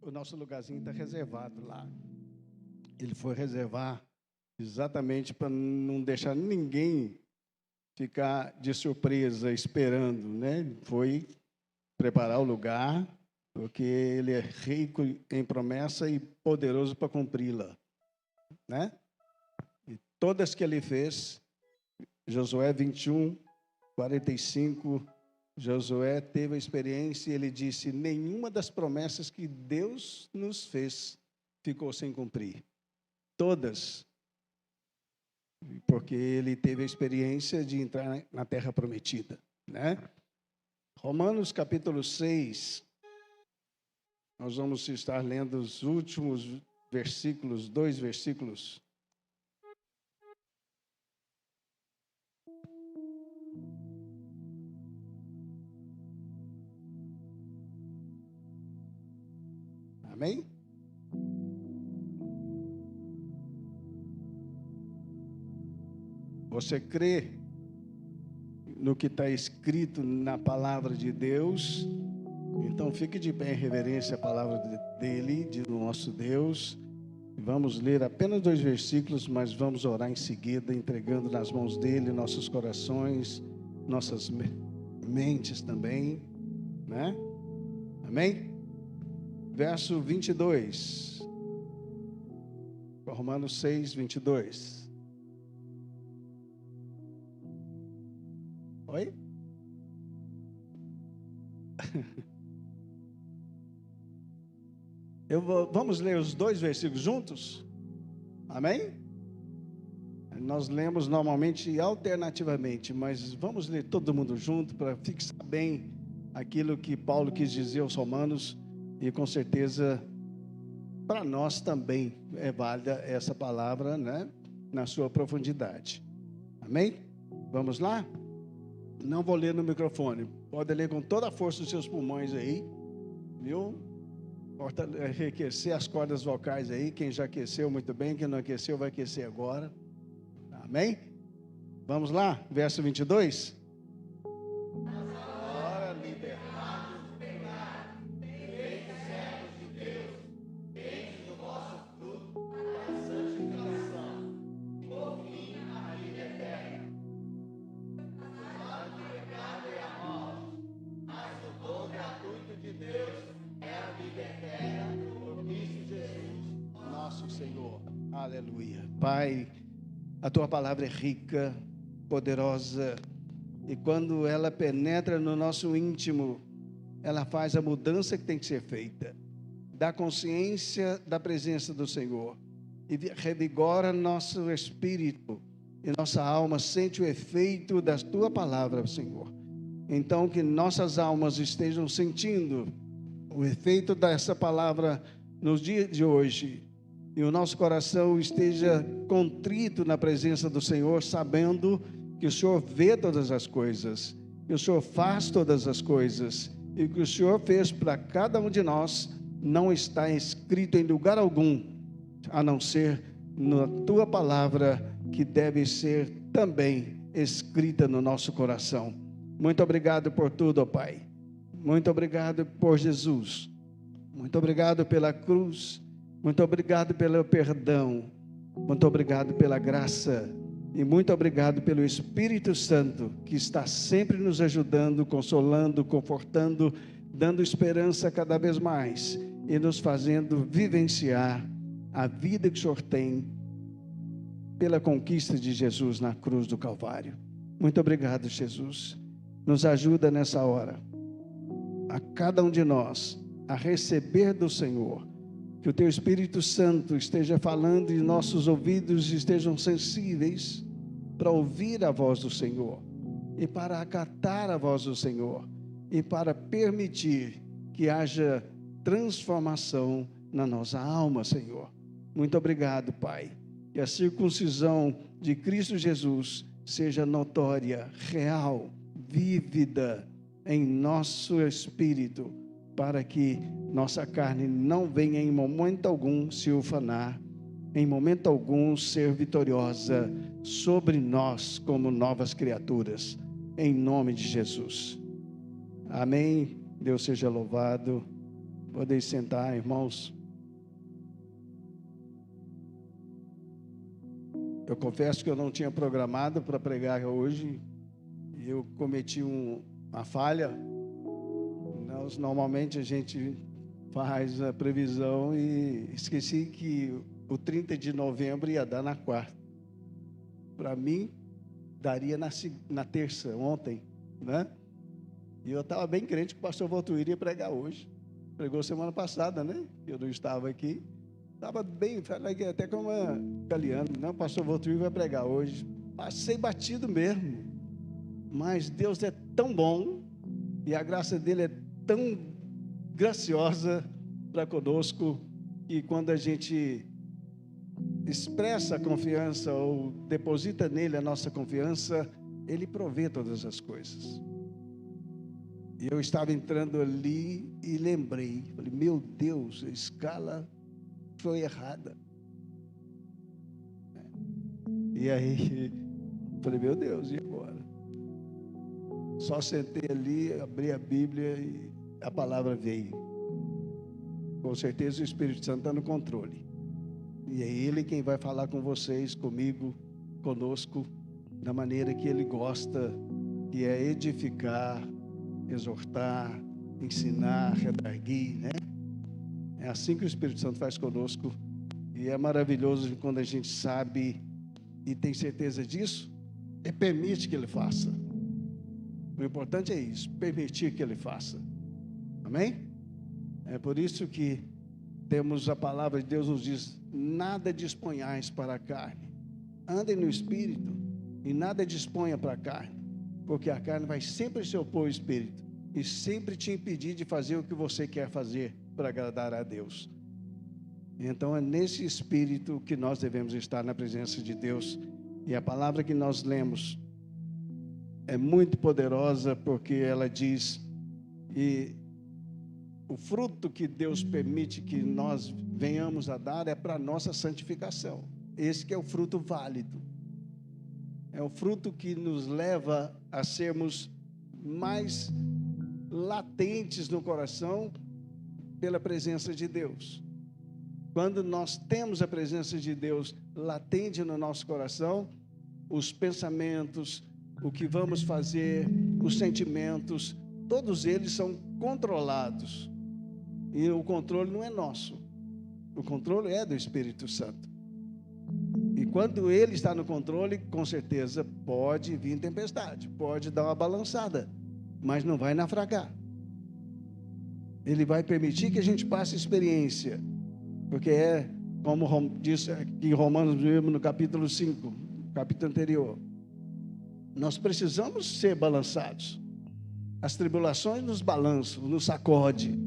o nosso lugarzinho está reservado lá. Ele foi reservar exatamente para não deixar ninguém ficar de surpresa esperando, né? Foi preparar o lugar, porque ele é rico em promessa e poderoso para cumpri-la, né? E todas que ele fez, Josué 21, 45, Josué teve a experiência e ele disse: nenhuma das promessas que Deus nos fez ficou sem cumprir. Todas. Porque ele teve a experiência de entrar na terra prometida, né? Romanos capítulo 6, nós vamos estar lendo os últimos versículos, 2 versículos. Amém? Você crê no que está escrito na palavra de Deus? Então fique de pé em reverência à palavra dele, do nosso Deus. Vamos ler apenas 2 versículos, mas vamos orar em seguida, entregando nas mãos dele nossos corações, nossas mentes também, né? Amém? Verso 22. Romanos 6, 22. Oi? Vamos ler os 2 versículos juntos? Amém? Nós lemos normalmente alternativamente, mas vamos ler todo mundo junto para fixar bem aquilo que Paulo quis dizer aos romanos, e com certeza para nós também é válida essa palavra, né? Na sua profundidade. Amém? Vamos lá? Não vou ler no microfone. Pode ler com toda a força dos seus pulmões aí, viu? Aquecer as cordas vocais aí. Quem já aqueceu, muito bem. Quem não aqueceu, vai aquecer agora. Amém? Vamos lá, verso 22. Agora libertados do pecado, feitos servos de Deus, feitos do vosso fruto, a santificação, e por fim a vida eterna. O pecado é a morte, mas o dom gratuito de Deus é a vida eterna por Cristo Jesus, nosso Senhor. Aleluia. Pai, a tua palavra é rica, poderosa, e quando ela penetra no nosso íntimo, ela faz a mudança que tem que ser feita. Dá consciência da presença do Senhor e revigora nosso espírito, e nossa alma sente o efeito da tua palavra, Senhor. Então que nossas almas estejam sentindo o efeito dessa palavra nos dias de hoje, e o nosso coração esteja contrito na presença do Senhor, sabendo que o Senhor vê todas as coisas, que o Senhor faz todas as coisas, e que o Senhor fez para cada um de nós não está escrito em lugar algum, a não ser na tua palavra, que deve ser também escrita no nosso coração. Muito obrigado por tudo, ó Pai. Muito obrigado por Jesus. Muito obrigado pela cruz. Muito obrigado pelo perdão. Muito obrigado pela graça. E muito obrigado pelo Espírito Santo, que está sempre nos ajudando, consolando, confortando, dando esperança cada vez mais e nos fazendo vivenciar a vida que o Senhor tem pela conquista de Jesus na cruz do Calvário. Muito obrigado, Jesus. Nos ajuda nessa hora, a cada um de nós, a receber do Senhor, que o teu Espírito Santo esteja falando e nossos ouvidos estejam sensíveis para ouvir a voz do Senhor e para acatar a voz do Senhor e para permitir que haja transformação na nossa alma, Senhor. Muito obrigado, Pai. Que a circuncisão de Cristo Jesus seja notória, real, vívida em nosso espírito, para que nossa carne não venha em momento algum se ufanar, em momento algum ser vitoriosa sobre nós como novas criaturas, em nome de Jesus. Amém. Deus seja louvado. Podem sentar, irmãos. Eu confesso que eu não tinha programado para pregar hoje. Eu cometi uma falha. Normalmente a gente faz a previsão e esqueci que o 30 de novembro ia dar na quarta. Para mim, daria na terça, ontem, né? E eu estava bem crente que o pastor Valtuir ia pregar hoje. Pregou semana passada, né? Eu não estava aqui. Estava bem, falei até como italiano, não, o pastor Valtuir vai pregar hoje. Passei batido mesmo. Mas Deus é tão bom e a graça dele é tão graciosa para conosco, que quando a gente expressa a confiança ou deposita nele a nossa confiança, ele provê todas as coisas. E eu estava entrando ali e lembrei, falei, meu Deus, a escala foi errada. E aí, falei, meu Deus, e agora? Só sentei ali, abri a Bíblia e a palavra veio. Com certeza o Espírito Santo está no controle. E é Ele quem vai falar com vocês, comigo, conosco, da maneira que Ele gosta, que é edificar, exortar, ensinar, redarguir, né? É assim que o Espírito Santo faz conosco. E é maravilhoso quando a gente sabe e tem certeza disso, e permite que Ele faça. O importante é isso, permitir que Ele faça. Amém? É por isso que temos a palavra de Deus, nos diz, nada disponhais para a carne. Andem no Espírito e nada disponha para a carne, porque a carne vai sempre se opor ao Espírito e sempre te impedir de fazer o que você quer fazer para agradar a Deus. Então é nesse Espírito que nós devemos estar na presença de Deus. E a palavra que nós lemos é muito poderosa, porque ela diz, e o fruto que Deus permite que nós venhamos a dar é para a nossa santificação. Esse que é o fruto válido. É o fruto que nos leva a sermos mais latentes no coração pela presença de Deus. Quando nós temos a presença de Deus latente no nosso coração, os pensamentos, o que vamos fazer, os sentimentos, todos eles são controlados. E o controle não é nosso. O controle é do Espírito Santo. E quando Ele está no controle, com certeza pode vir tempestade, pode dar uma balançada, mas não vai naufragar. Ele vai permitir que a gente passe experiência, porque é como diz aqui em Romanos mesmo, no capítulo 5, capítulo anterior. Nós precisamos ser balançados. As tribulações nos balançam, nos sacode,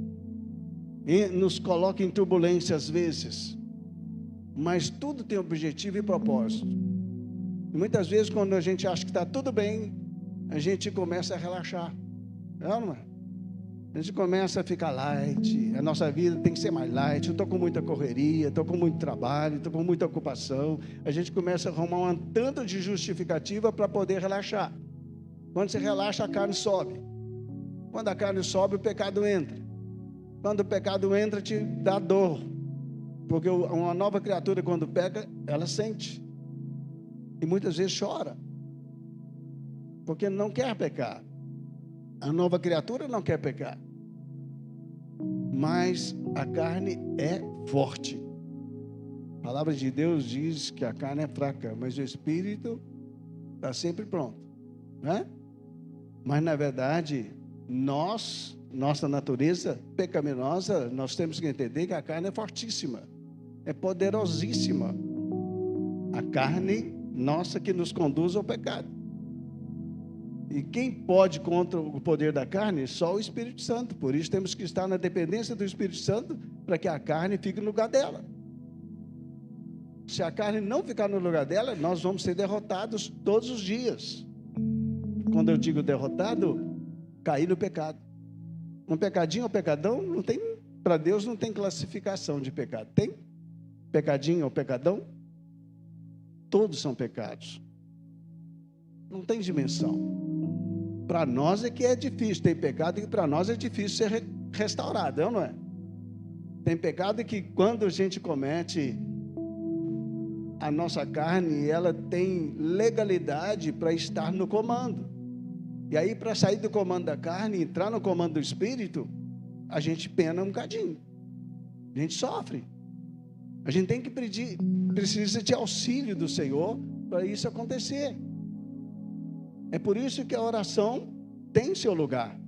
e nos coloca em turbulência às vezes, mas tudo tem objetivo e propósito. E muitas vezes quando a gente acha que está tudo bem, a gente começa a relaxar, não é? A gente começa a ficar light, a nossa vida tem que ser mais light, eu estou com muita correria, estou com muito trabalho, estou com muita ocupação. A gente começa a arrumar um tanto de justificativa para poder relaxar. Quando você relaxa, a carne sobe. Quando a carne sobe, o pecado entra. Quando o pecado entra, te dá dor. Porque uma nova criatura, quando peca, ela sente. E muitas vezes chora. Porque não quer pecar. A nova criatura não quer pecar. Mas a carne é forte. A palavra de Deus diz que a carne é fraca, mas o Espírito está sempre pronto, né? Mas na verdade, nossa natureza pecaminosa, nós temos que entender que a carne é fortíssima, é poderosíssima. A carne nossa que nos conduz ao pecado. E quem pode contra o poder da carne? Só o Espírito Santo. Por isso temos que estar na dependência do Espírito Santo, para que a carne fique no lugar dela. Se a carne não ficar no lugar dela, nós vamos ser derrotados todos os dias. Quando eu digo derrotado, cair no pecado. Um pecadinho ou pecadão, não tem, para Deus não tem classificação de pecado. Tem? Pecadinho ou pecadão? Todos são pecados. Não tem dimensão. Para nós é que é difícil, tem pecado que para nós é difícil ser restaurado, não é? Tem pecado que quando a gente comete, a nossa carne, ela tem legalidade para estar no comando. E aí, para sair do comando da carne e entrar no comando do Espírito, a gente pena um bocadinho. A gente sofre. A gente tem que pedir, precisa de auxílio do Senhor para isso acontecer. É por isso que a oração tem seu lugar.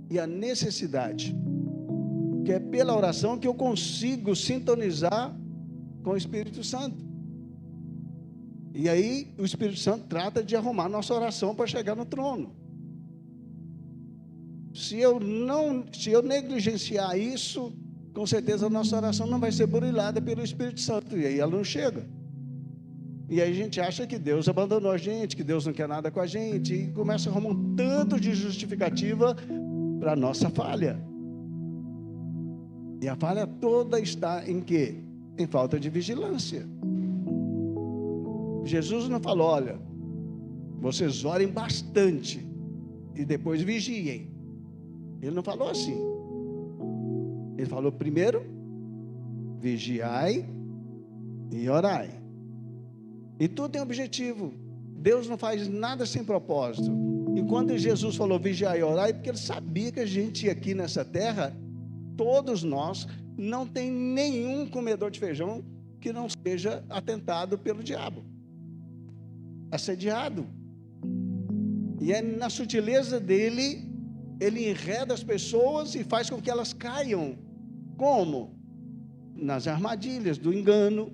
E a necessidade, que é pela oração que eu consigo sintonizar com o Espírito Santo. E aí o Espírito Santo trata de arrumar nossa oração para chegar no trono. Se eu negligenciar isso, com certeza a nossa oração não vai ser burilada pelo Espírito Santo, e aí ela não chega. E aí a gente acha que Deus abandonou a gente, que Deus não quer nada com a gente, e começa a arrumar um tanto de justificativa para a nossa falha. E a falha toda está em quê? Em falta de vigilância. Jesus não falou, olha, vocês orem bastante e depois vigiem. Ele não falou assim. Ele falou primeiro, vigiai e orai. E tudo tem objetivo. Deus não faz nada sem propósito. E quando Jesus falou vigiai e orai, porque ele sabia que a gente aqui nessa terra, todos nós, não tem nenhum comedor de feijão que não seja atentado pelo diabo, assediado. E é na sutileza dele, ele enreda as pessoas e faz com que elas caiam. Como? Nas armadilhas do engano.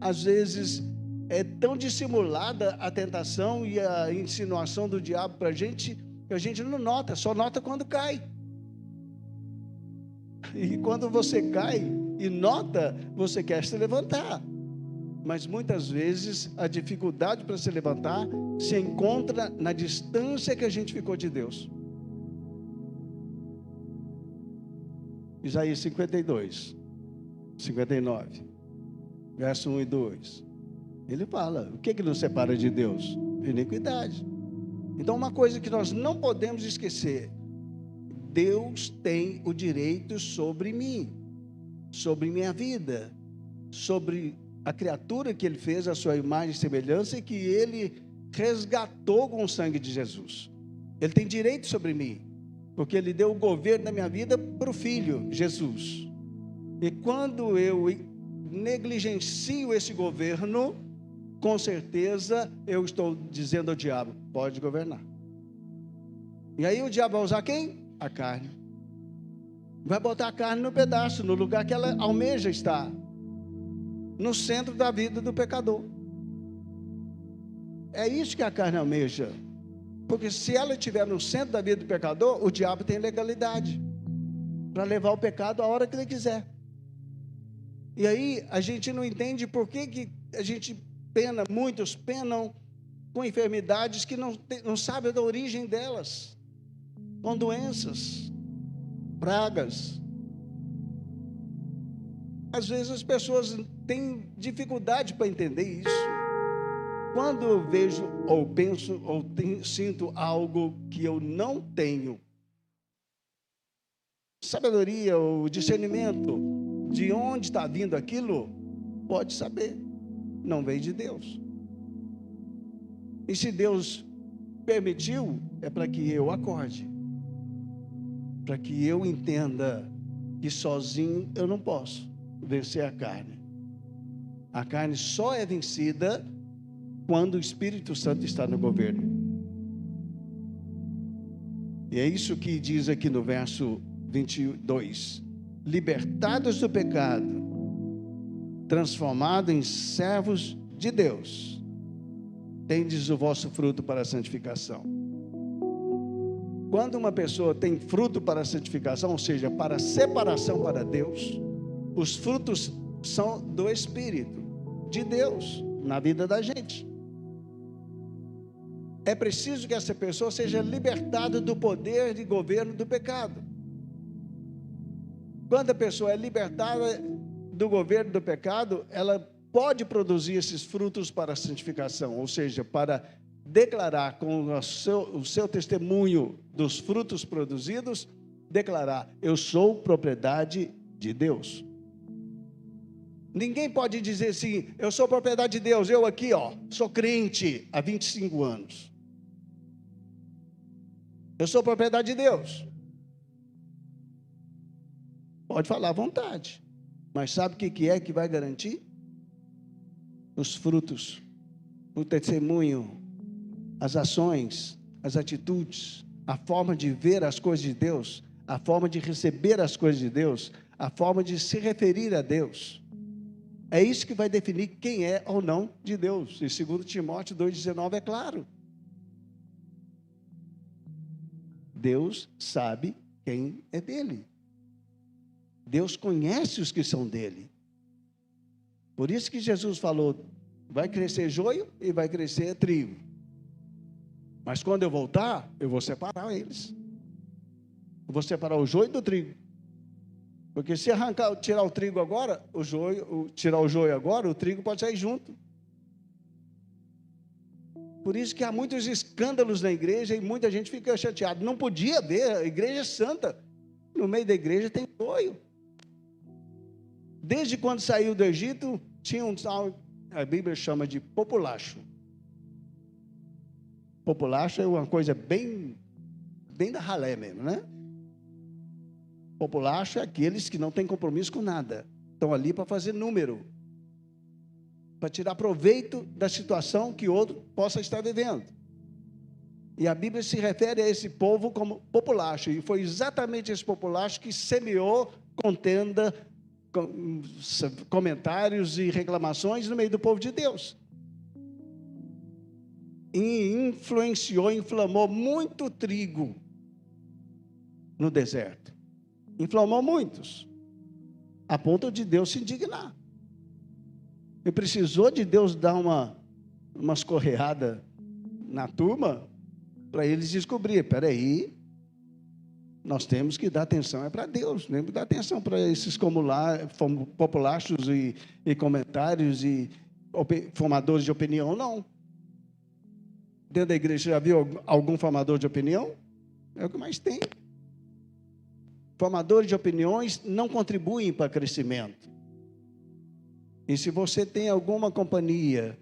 Às vezes é tão dissimulada a tentação e a insinuação do diabo para a gente, que a gente não nota, só nota quando cai. E quando você cai e nota, você quer se levantar. Mas muitas vezes a dificuldade para se levantar se encontra na distância que a gente ficou de Deus. Isaías 52, 59, verso 1 e 2. Ele fala, o que nos separa de Deus? Iniquidade. Então uma coisa que nós não podemos esquecer, Deus tem o direito sobre mim, sobre minha vida, sobre a criatura que Ele fez, a sua imagem e semelhança, e que Ele resgatou com o sangue de Jesus. Ele tem direito sobre mim, porque Ele deu o governo da minha vida para o Filho, Jesus. E quando eu negligencio esse governo, com certeza eu estou dizendo ao diabo, pode governar. E aí o diabo vai usar quem? A carne. Vai botar a carne no pedaço, no lugar que ela almeja estar, no centro da vida do pecador. É isso que a carne almeja. Porque se ela estiver no centro da vida do pecador, o diabo tem legalidade para levar o pecado a hora que ele quiser. E aí a gente não entende por que a gente pena, muitos penam com enfermidades que não sabem da origem delas, com doenças, pragas. Às vezes as pessoas têm dificuldade para entender isso. Quando eu vejo, ou penso, ou sinto algo que eu não tenho sabedoria ou discernimento de onde está vindo aquilo, pode saber, não veio de Deus. E se Deus permitiu, é para que eu acorde, para que eu entenda que sozinho eu não posso vencer a carne. A carne só é vencida quando o Espírito Santo está no governo. E é isso que diz aqui no verso 22. Libertados do pecado, transformados em servos de Deus, tendes o vosso fruto para a santificação. Quando uma pessoa tem fruto para a santificação, ou seja, para a separação para Deus, os frutos são do Espírito de Deus na vida da gente. É preciso que essa pessoa seja libertada do poder de governo do pecado. Quando a pessoa é libertada do governo do pecado, ela pode produzir esses frutos para a santificação, ou seja, para declarar com o seu testemunho dos frutos produzidos, declarar, eu sou propriedade de Deus. Ninguém pode dizer assim, eu sou propriedade de Deus, eu aqui, sou crente há 25 anos. Eu sou propriedade de Deus. Pode falar à vontade. Mas sabe o que é que vai garantir? Os frutos, o testemunho, as ações, as atitudes, a forma de ver as coisas de Deus, a forma de receber as coisas de Deus, a forma de se referir a Deus. É isso que vai definir quem é ou não de Deus. E 2 Timóteo 2,19 é claro. Deus sabe quem é dele. Deus conhece os que são dele. Por isso que Jesus falou, vai crescer joio e vai crescer trigo. Mas quando eu voltar, eu vou separar eles. Eu vou separar o joio do trigo. Porque se tirar o trigo agora, tirar o joio agora, o trigo pode sair junto. Por isso que há muitos escândalos na igreja e muita gente fica chateada. Não podia haver, a igreja é santa. No meio da igreja tem joio. Desde quando saiu do Egito, tinha um tal, a Bíblia chama de populacho. Populacho é uma coisa bem da ralé mesmo, né? Populacho é aqueles que não têm compromisso com nada. Estão ali para fazer número. Para tirar proveito da situação que outro possa estar vivendo. E a Bíblia se refere a esse povo como populacho. E foi exatamente esse populacho que semeou contenda, comentários e reclamações no meio do povo de Deus. E inflamou muito trigo no deserto. Inflamou muitos, a ponto de Deus se indignar. E precisou de Deus dar umas correadas na turma, para eles descobrirem, espera aí, nós temos que dar atenção para Deus, não temos que dar atenção para esses populachos e comentários e formadores de opinião, não. Dentro da igreja, já viu algum formador de opinião? É o que mais tem. Formadores de opiniões não contribuem para crescimento. E se você tem alguma companhia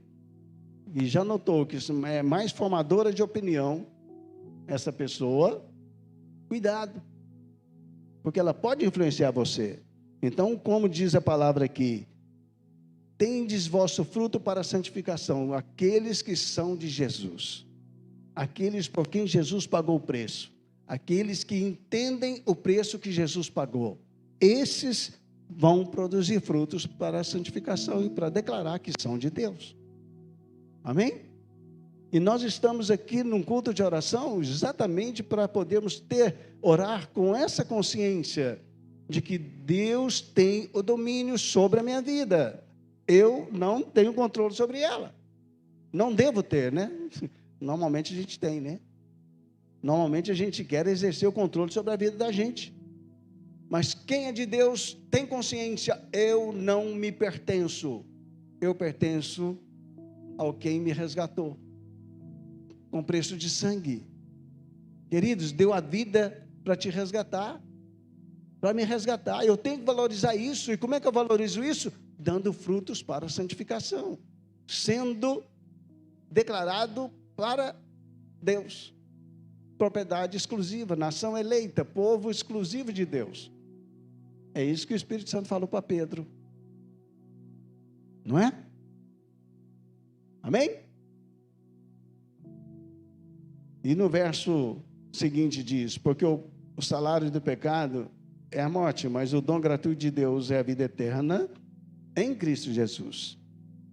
e já notou que é mais formadora de opinião, essa pessoa, cuidado, porque ela pode influenciar você. Então, como diz a palavra aqui, tendes vosso fruto para a santificação, aqueles que são de Jesus, aqueles por quem Jesus pagou o preço, aqueles que entendem o preço que Jesus pagou, esses vão produzir frutos para a santificação e para declarar que são de Deus. Amém? E nós estamos aqui num culto de oração exatamente para podermos orar com essa consciência de que Deus tem o domínio sobre a minha vida. Eu não tenho controle sobre ela. Não devo ter, né? Normalmente a gente tem, né? Normalmente a gente quer exercer o controle sobre a vida da gente. Mas quem é de Deus tem consciência, eu não me pertenço. Eu pertenço ao quem me resgatou. Com preço de sangue. Queridos, deu a vida para te resgatar. Para me resgatar. Eu tenho que valorizar isso. E como é que eu valorizo isso? Dando frutos para a santificação. Sendo declarado para Deus. Propriedade exclusiva, nação eleita, povo exclusivo de Deus. É isso que o Espírito Santo falou para Pedro. Não é? Amém? E no verso seguinte diz, porque o salário do pecado é a morte, mas o dom gratuito de Deus é a vida eterna em Cristo Jesus.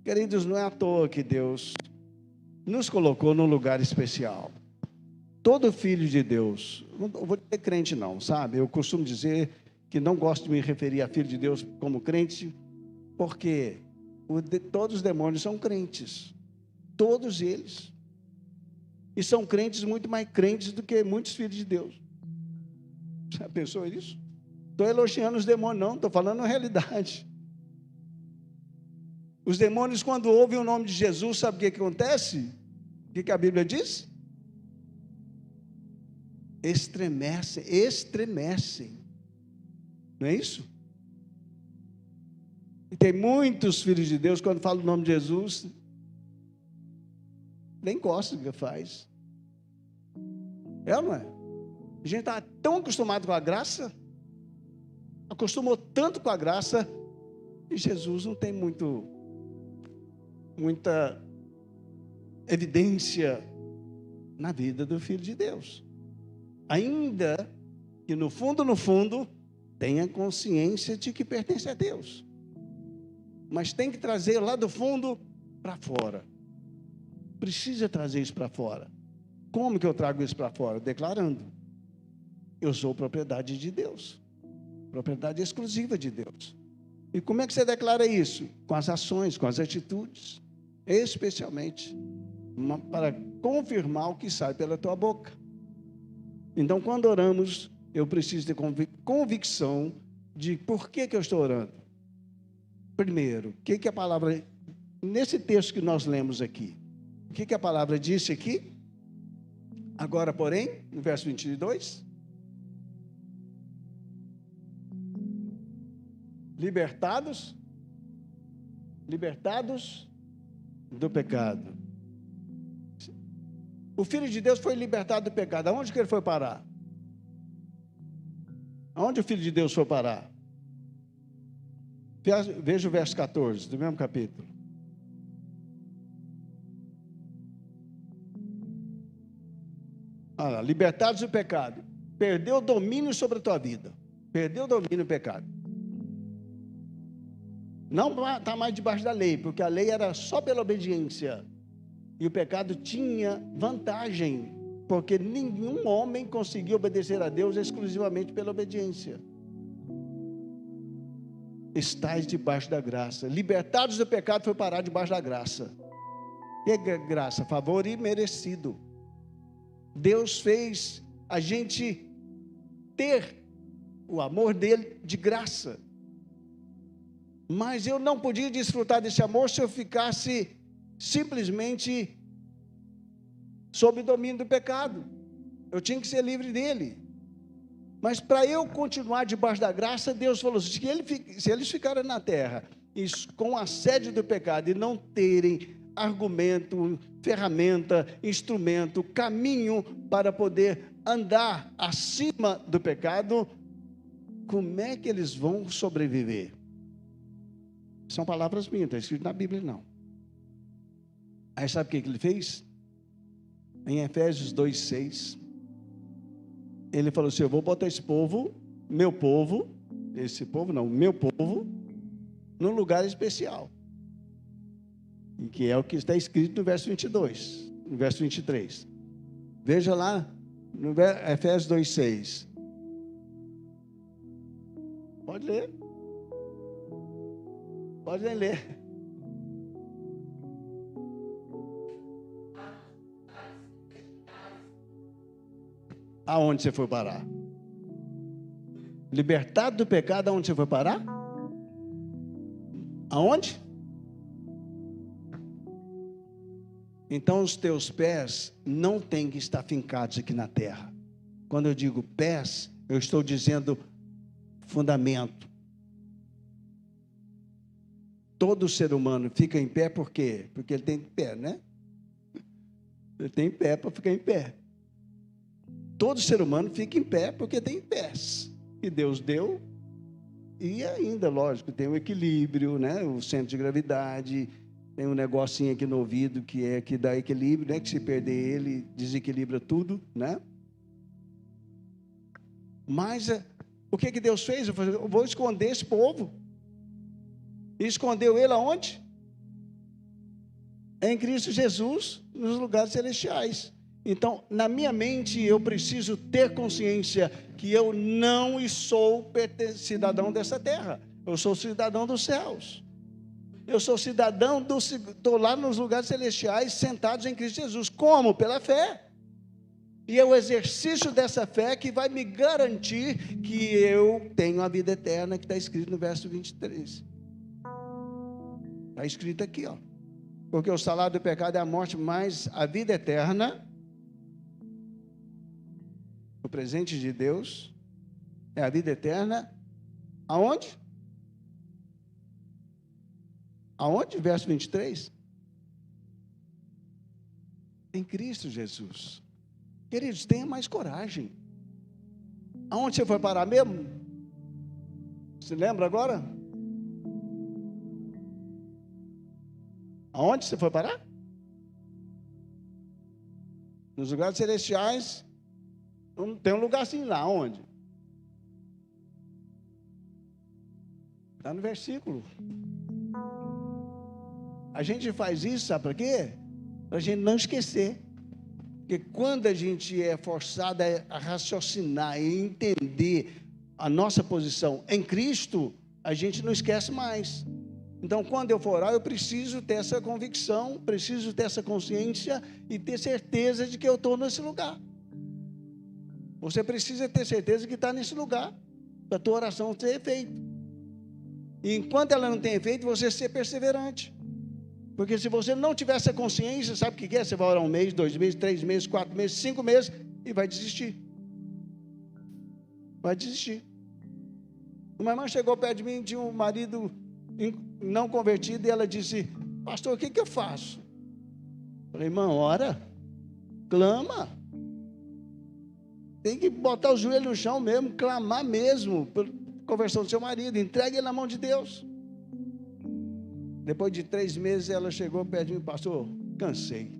Queridos, não é à toa que Deus nos colocou num lugar especial. Todo filho de Deus, não vou dizer crente não, sabe? Eu costumo dizer que não gosto de me referir a filho de Deus como crente, porque todos os demônios são crentes, todos eles, e são crentes muito mais crentes do que muitos filhos de Deus. Já pensou nisso? Estou elogiando os demônios não, estou falando a realidade. Os demônios quando ouvem o nome de Jesus, sabe o que acontece? O que a Bíblia diz? Estremecem, não é isso? E tem muitos filhos de Deus, quando falam o nome de Jesus, nem gosta do que faz. É ou não é? A gente está tão acostumado com a graça, acostumou tanto com a graça, e Jesus não tem muita evidência na vida do Filho de Deus. Ainda que no fundo, tenha consciência de que pertence a Deus. Mas tem que trazer lá do fundo para fora. Precisa trazer isso para fora. Como que eu trago isso para fora? Declarando: eu sou propriedade de Deus. Propriedade exclusiva de Deus. E como é que você declara isso? Com as ações, com as atitudes. Especialmente para confirmar o que sai pela tua boca. Então, quando oramos, eu preciso ter convicção de por que eu estou orando. Primeiro, o que a palavra, nesse texto que nós lemos aqui, o que a palavra disse aqui? Agora, porém, no verso 22, libertados do pecado. O Filho de Deus foi libertado do pecado. Aonde que ele foi parar? Aonde o Filho de Deus foi parar? Veja o verso 14 do mesmo capítulo. Olha lá, libertados do pecado. Perdeu o domínio sobre a tua vida. Perdeu o domínio do pecado. Não está mais debaixo da lei, porque a lei era só pela obediência. E o pecado tinha vantagem, porque nenhum homem conseguia obedecer a Deus exclusivamente pela obediência. Estais debaixo da graça. Libertados do pecado, foi parar debaixo da graça. E é graça, favor imerecido. Deus fez a gente ter o amor dele de graça. Mas eu não podia desfrutar desse amor se eu ficasse simplesmente sob o domínio do pecado. Eu tinha que ser livre dele. Mas para eu continuar debaixo da graça, Deus falou: se eles ficarem na terra com a sede do pecado e não terem argumento, ferramenta, instrumento, caminho para poder andar acima do pecado, como é que eles vão sobreviver? São palavras minhas, está escrito na Bíblia não. Aí sabe o que ele fez? Em Efésios 2:6, ele falou assim: eu vou botar esse povo, meu povo, num lugar especial. E que é o que está escrito no verso 22, no verso 23. Veja lá, no Efésios 2:6. Pode ler. Pode ler. Aonde você foi parar? Libertado do pecado, aonde você foi parar? Aonde? Então os teus pés não têm que estar fincados aqui na terra. Quando eu digo pés, eu estou dizendo fundamento. Todo ser humano fica em pé por quê? Porque ele tem pé, né? Ele tem pé para ficar em pé. Todo ser humano fica em pé porque tem pés que Deus deu, e ainda, lógico, tem o equilíbrio, né? O centro de gravidade, tem um negocinho aqui no ouvido que dá equilíbrio, né? Que se perder ele, desequilibra tudo, né? Mas o que Deus fez? Eu vou esconder esse povo. E escondeu ele aonde? Em Cristo Jesus, nos lugares celestiais. Então, na minha mente, eu preciso ter consciência que eu não sou cidadão dessa terra. Eu sou cidadão dos céus. Eu sou cidadão estou lá nos lugares celestiais, sentados em Cristo Jesus. Como? Pela fé. E é o exercício dessa fé que vai me garantir que eu tenho a vida eterna, que está escrito no verso 23. Está escrito aqui, ó. Porque o salário do pecado é a morte, mas a vida eterna, o presente de Deus, é a vida eterna, aonde? Aonde? Verso 23. Em Cristo Jesus. Queridos, tenha mais coragem. Aonde você foi parar mesmo? Se lembra agora? Aonde você foi parar? Nos lugares celestiais. Tem um lugar assim lá, onde? Está no versículo. A gente faz isso, sabe para quê? Para a gente não esquecer. Porque quando a gente é forçado a raciocinar e entender a nossa posição em Cristo, a gente não esquece mais. Então, quando eu for orar, eu preciso ter essa convicção, preciso ter essa consciência e ter certeza de que eu estou nesse lugar. Você precisa ter certeza que está nesse lugar, para a tua oração ter efeito. E enquanto ela não tem efeito, você ser perseverante. Porque se você não tiver essa consciência, sabe o que é? Você vai orar 1 mês, 2 meses, 3 meses, 4 meses, 5 meses e vai desistir. Vai desistir. Uma irmã chegou perto de mim, tinha um marido não convertido, e ela disse: pastor, o que eu faço? Eu falei: irmã, ora, clama. Tem que botar o joelho no chão mesmo, clamar mesmo pela conversão do seu marido, entregue ele na mão de Deus. Depois de 3 meses, ela chegou perto de mim: pastor, cansei.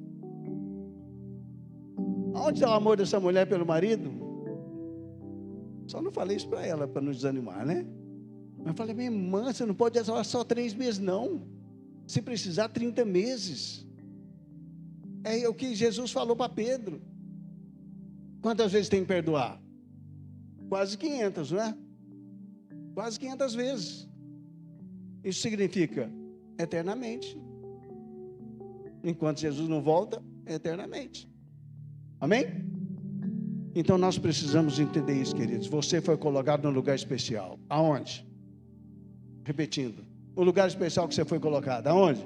Aonde está o amor dessa mulher pelo marido? Só não falei isso para ela, para não desanimar, né? Mas falei: minha irmã, você não pode orar só 3 meses, não. Se precisar, 30 meses. É o que Jesus falou para Pedro. Quantas vezes tem que perdoar? Quase 500, não é? Quase 500 vezes. Isso significa eternamente. Enquanto Jesus não volta, eternamente. Amém? Então nós precisamos entender isso, queridos. Você foi colocado num lugar especial. Aonde? Repetindo. O lugar especial que você foi colocado. Aonde?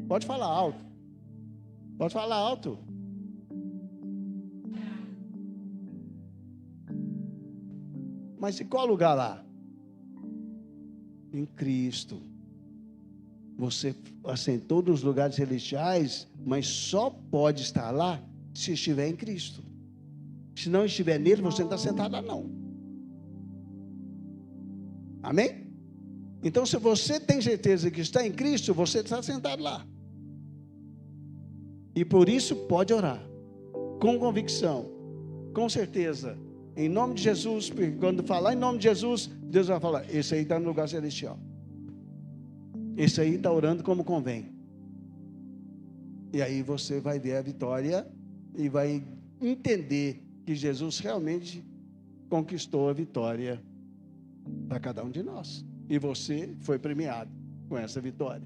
Pode falar alto. Pode falar alto. Mas em qual lugar lá? Em Cristo. Você assentou nos lugares celestiais, mas só pode estar lá se estiver em Cristo. Se não estiver nele, você não está sentado lá, não. Amém? Então, se você tem certeza que está em Cristo, você está sentado lá. E por isso pode orar, com convicção, com certeza, em nome de Jesus. Porque quando falar em nome de Jesus, Deus vai falar: esse aí está no lugar celestial. Esse aí está orando como convém. E aí você vai ver a vitória e vai entender que Jesus realmente conquistou a vitória para cada um de nós. E você foi premiado com essa vitória.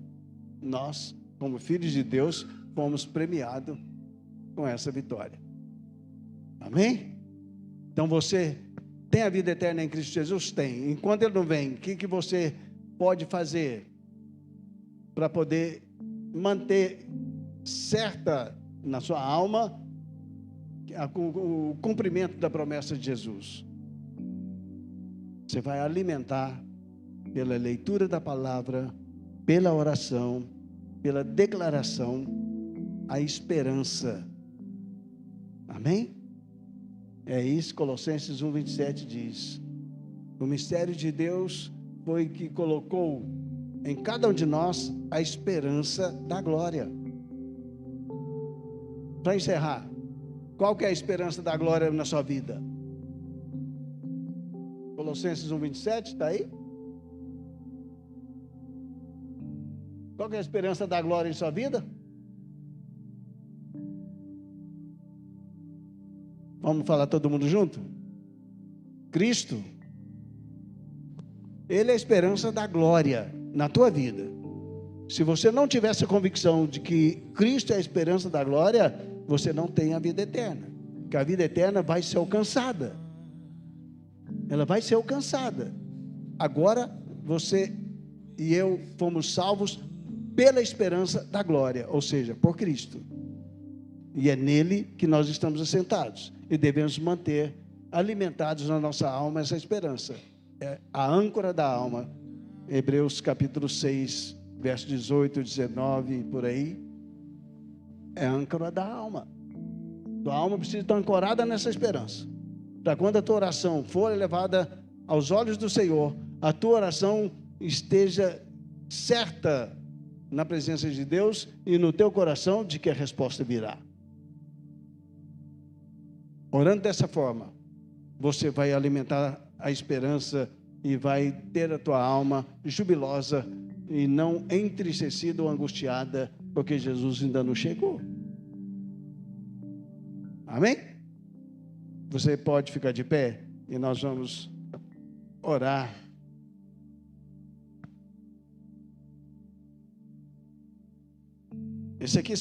Nós, como filhos de Deus, fomos premiados com essa vitória. Amém? Então você tem a vida eterna em Cristo Jesus? Tem. Enquanto Ele não vem, o que você pode fazer para poder manter certa na sua alma o cumprimento da promessa de Jesus? Você vai alimentar pela leitura da palavra, pela oração, pela declaração, a esperança. Amém? É isso que Colossenses 1:27 diz. O mistério de Deus foi que colocou em cada um de nós a esperança da glória. Para encerrar, qual que é a esperança da glória na sua vida? Colossenses 1:27, está aí? Qual que é a esperança da glória em sua vida? Vamos falar todo mundo junto? Cristo. Ele é a esperança da glória na tua vida. Se você não tiver essa convicção de que Cristo é a esperança da glória, você não tem a vida eterna. Porque a vida eterna vai ser alcançada. Ela vai ser alcançada. Agora, você e eu fomos salvos pela esperança da glória, ou seja, por Cristo. E é nele que nós estamos assentados. E devemos manter alimentados na nossa alma essa esperança. É a âncora da alma. Hebreus capítulo 6, verso 18, 19, por aí, é âncora da alma. Tua alma precisa estar ancorada nessa esperança, para quando a tua oração for elevada aos olhos do Senhor, a tua oração esteja certa na presença de Deus e no teu coração de que a resposta virá. Orando dessa forma, você vai alimentar a esperança e vai ter a tua alma jubilosa e não entristecida ou angustiada, porque Jesus ainda não chegou. Amém? Você pode ficar de pé e nós vamos orar. Esse aqui